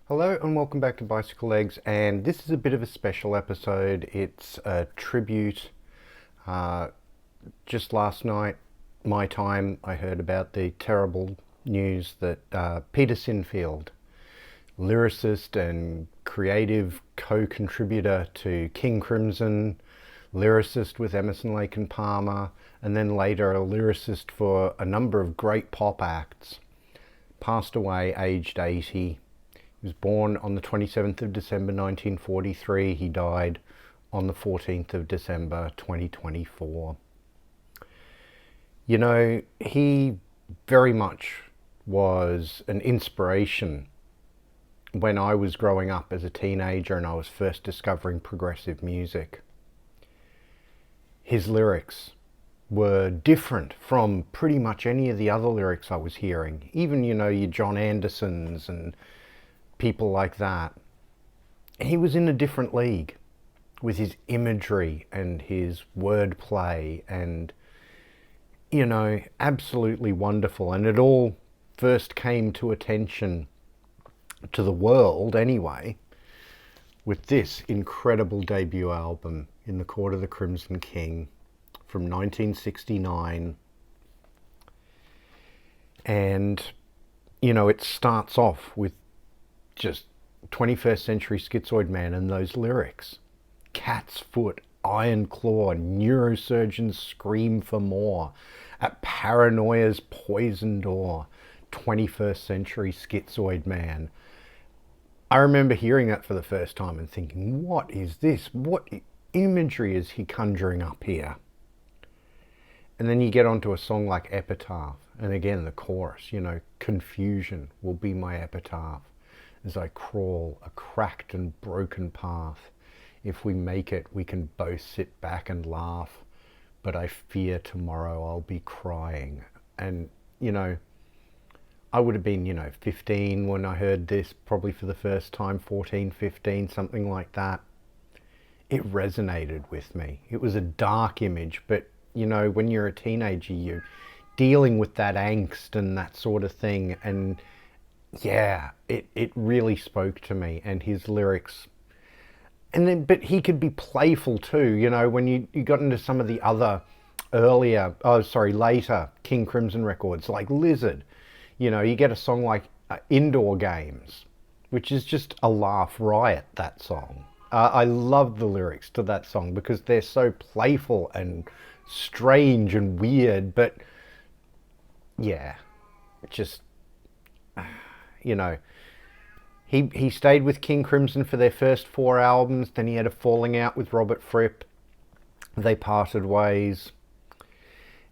Hello and welcome back to Bicycle Legs, and this is a bit of a special episode. It's a tribute. Just last night, my time, I heard about the terrible news that Peter Sinfield, lyricist and creative co-contributor to King Crimson, lyricist with Emerson, Lake and Palmer, and then later a lyricist for a number of great pop acts, passed away aged 80. He was born on the 27th of December 1943. He died on the 14th of December 2024. You know, he very much was an inspiration when I was growing up as a teenager and I was first discovering progressive music. His lyrics were different from pretty much any of the other lyrics I was hearing. Even, you know, your John Andersons and people like that. He was in a different league with his imagery and his wordplay, and, you know, absolutely wonderful. And it all first came to attention to the world anyway with this incredible debut album, In the Court of the Crimson King, from 1969. And, you know, it starts off with just 21st century schizoid man and those lyrics. Cat's foot, iron claw, neurosurgeons scream for more. At paranoia's poison door, 21st century schizoid man. I remember hearing that for the first time and thinking, what is this? What imagery is he conjuring up here? And then you get onto a song like Epitaph, and again the chorus, you know, confusion will be my epitaph as I crawl a cracked and broken path. If we make it, we can both sit back and laugh, but I fear tomorrow I'll be crying. And, you know, I would have been, 15 when I heard this, probably for the first time, 14, 15, something like that. It resonated with me. It was a dark image, but, you know, when you're a teenager, you're dealing with that angst and that sort of thing, and yeah, it really spoke to me. And his lyrics, and then, but he could be playful too, you know, when you got into some of the other later King Crimson records, like Lizard, you know, you get a song like Indoor Games, which is just a laugh riot, that song. I love the lyrics to that song because they're so playful and strange and weird, but yeah, just, you know, he stayed with King Crimson for their first 4 albums. Then he had a falling out with Robert Fripp. They parted ways.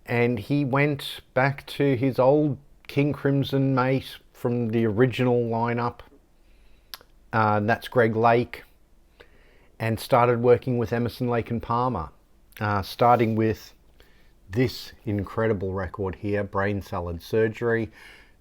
And he went back to his old King Crimson mate from the original lineup. And that's Greg Lake. And started working with Emerson, Lake and Palmer. Starting with this incredible record here, Brain Salad Surgery.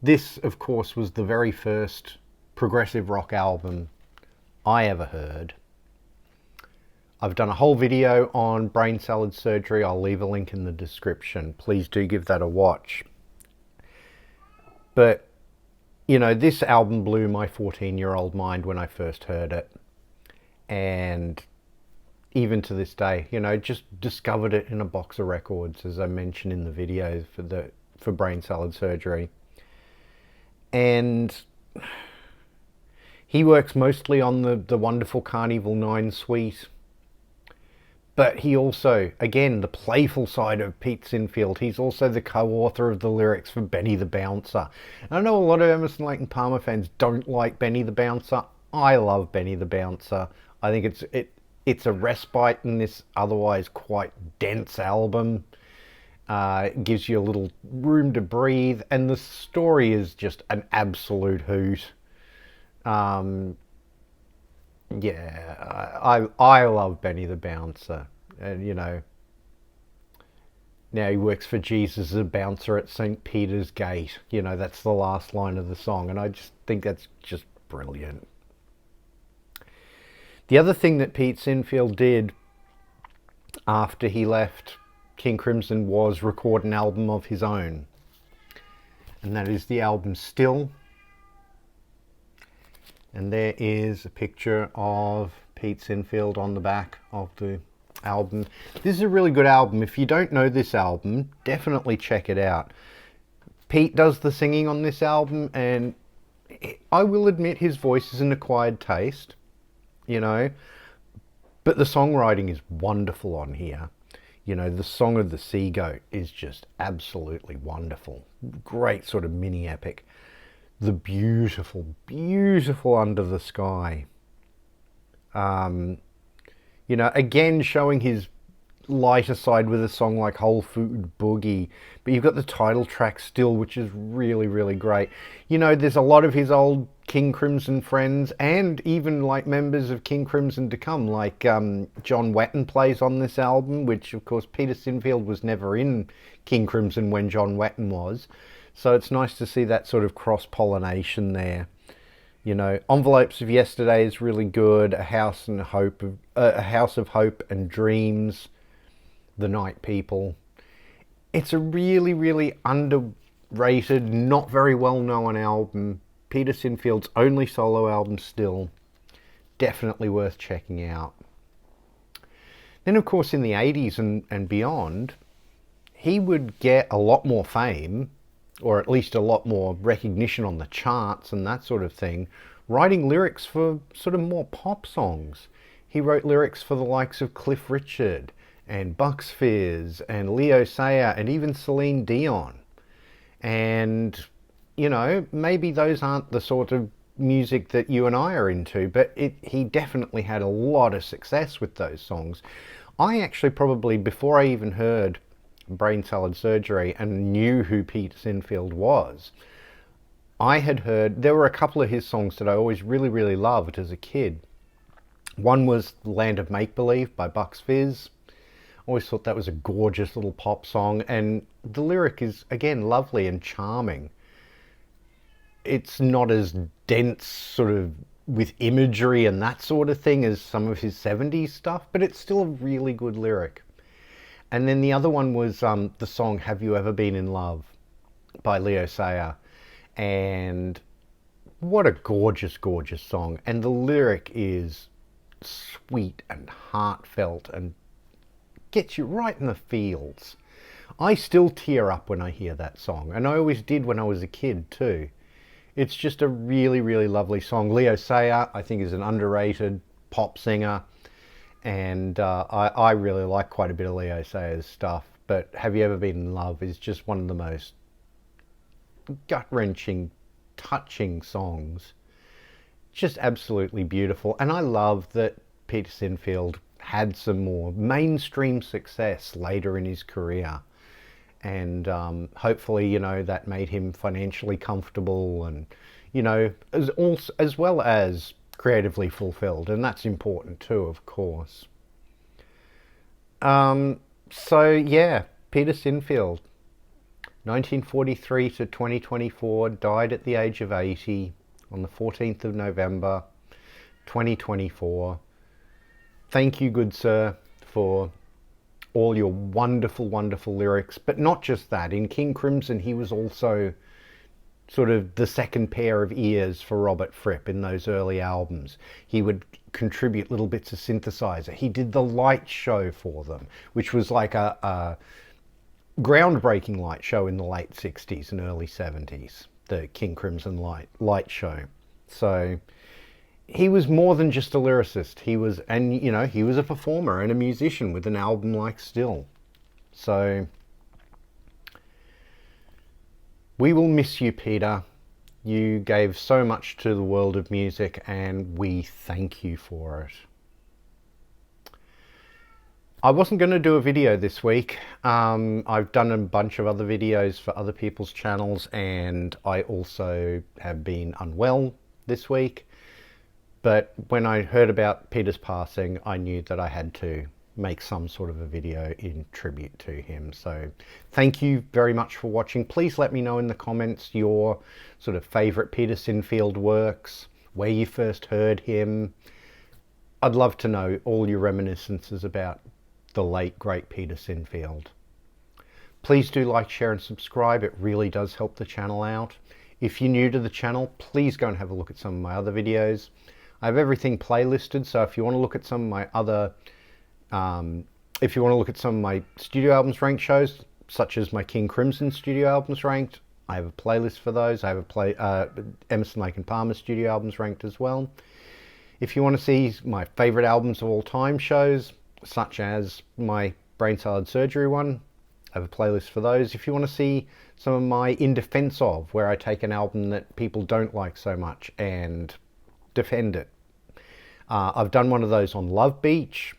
This, of course, was the very first progressive rock album I ever heard. I've done a whole video on Brain Salad Surgery. I'll leave a link in the description. Please do give that a watch. But, you know, this album blew my 14-year-old mind when I first heard it. And even to this day, you know, just discovered it in a box of records, as I mentioned in the video for Brain Salad Surgery. And he works mostly on the wonderful Carnival 9 suite. But he also, again, the playful side of Pete Sinfield. He's also the co-author of the lyrics for Benny the Bouncer. And I know a lot of Emerson, Lake and Palmer fans don't like Benny the Bouncer. I love Benny the Bouncer. I think it's a respite in this otherwise quite dense album. It gives you a little room to breathe, and the story is just an absolute hoot. Yeah, I love Benny the Bouncer, and, you know, now he works for Jesus as a bouncer at St. Peter's Gate. You know, that's the last line of the song, and I just think that's just brilliant. The other thing that Pete Sinfield did after he left King Crimson was record an album of his own, and that is the album Still. And there is a picture of Pete Sinfield on the back of the album. This is a really good album. If you don't know this album, definitely check it out. Pete does the singing on this album, and I will admit his voice is an acquired taste, you know, but the songwriting is wonderful on here. You know, the Song of the Sea Goat is just absolutely wonderful. Great sort of mini epic. The beautiful, beautiful Under the Sky. You know, again, showing his lighter side with a song like Whole Food Boogie, but you've got the title track still, which is really, really great. You know, there's a lot of his old King Crimson friends, and even like members of King Crimson to come, like John Wetton plays on this album, which of course Peter Sinfield was never in King Crimson when John Wetton was. So it's nice to see that sort of cross-pollination there. You know, Envelopes of Yesterday is really good. A House of Hope and Dreams. The Night People. It's a really, really underrated, not very well known album. Peter Sinfield's only solo album still. Definitely worth checking out. Then of course in the 80s and beyond, he would get a lot more fame, or at least a lot more recognition on the charts and that sort of thing, writing lyrics for sort of more pop songs. He wrote lyrics for the likes of Cliff Richard and Bucks Fizz and Leo Sayer and even Celine Dion. And, you know, maybe those aren't the sort of music that you and I are into, but he definitely had a lot of success with those songs. I actually probably, before I even heard Brain Salad Surgery and knew who Peter Sinfield was, I had heard, there were a couple of his songs that I always really, really loved as a kid. One was Land of Make Believe by Bucks Fizz. Always thought that was a gorgeous little pop song, and the lyric is, again, lovely and charming. It's not as dense, sort of, with imagery and that sort of thing as some of his 70s stuff, but it's still a really good lyric. And then the other one was the song Have You Ever Been in Love by Leo Sayer. And what a gorgeous, gorgeous song. And the lyric is sweet and heartfelt and gets you right in the feels. I still tear up when I hear that song, and I always did when I was a kid too. It's just a really, really lovely song. Leo Sayer, I think, is an underrated pop singer, and I really like quite a bit of Leo Sayer's stuff, but Have You Ever Been in Love is just one of the most gut-wrenching, touching songs. Just absolutely beautiful, and I love that Peter Sinfield had some more mainstream success later in his career, and hopefully, you know, that made him financially comfortable, and, you know, as well as creatively fulfilled, and that's important too, of course. So yeah, Peter Sinfield, 1943 to 2024, died at the age of 80 on the 14th of November 2024. Thank you, good sir, for all your wonderful, wonderful lyrics. But not just that. In King Crimson, he was also sort of the second pair of ears for Robert Fripp in those early albums. He would contribute little bits of synthesizer. He did the light show for them, which was like a groundbreaking light show in the late 60s and early 70s, the King Crimson light show. So he was more than just a lyricist. He was, and you know, he was a performer and a musician with an album like Still. So we will miss you, Peter. You gave so much to the world of music, and we thank you for it. I wasn't going to do a video this week. I've done a bunch of other videos for other people's channels, and I also have been unwell this week. But when I heard about Peter's passing, I knew that I had to make some sort of a video in tribute to him. So thank you very much for watching. Please let me know in the comments your sort of favorite Peter Sinfield works, where you first heard him. I'd love to know all your reminiscences about the late, great Peter Sinfield. Please do like, share and subscribe. It really does help the channel out. If you're new to the channel, please go and have a look at some of my other videos. I have everything playlisted, so if you want to look at some of my other, if you want to look at some of my studio albums ranked shows, such as my King Crimson studio albums ranked, I have a playlist for those. I have a Emerson, Lake and Palmer studio albums ranked as well. If you want to see my favorite albums of all time shows, such as my Brain Salad Surgery one, I have a playlist for those. If you want to see some of my In Defense Of, where I take an album that people don't like so much and defend it. I've done one of those on Love Beach,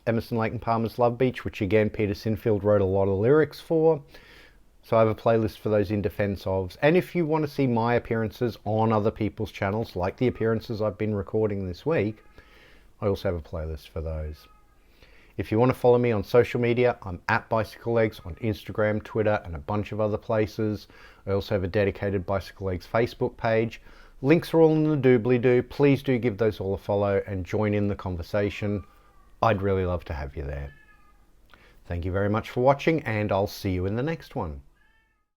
Emerson, Lake and Palmer's Love Beach, which again Peter Sinfield wrote a lot of lyrics for. So I have a playlist for those In Defense Ofs. And if you want to see my appearances on other people's channels, like the appearances I've been recording this week, I also have a playlist for those. If you want to follow me on social media, I'm at bicyclelegs on Instagram, Twitter, and a bunch of other places. I also have a dedicated Bicyclelegs Facebook page. Links are all in the doobly-doo. Please do give those all a follow and join in the conversation. I'd really love to have you there. Thank you very much for watching, and I'll see you in the next one.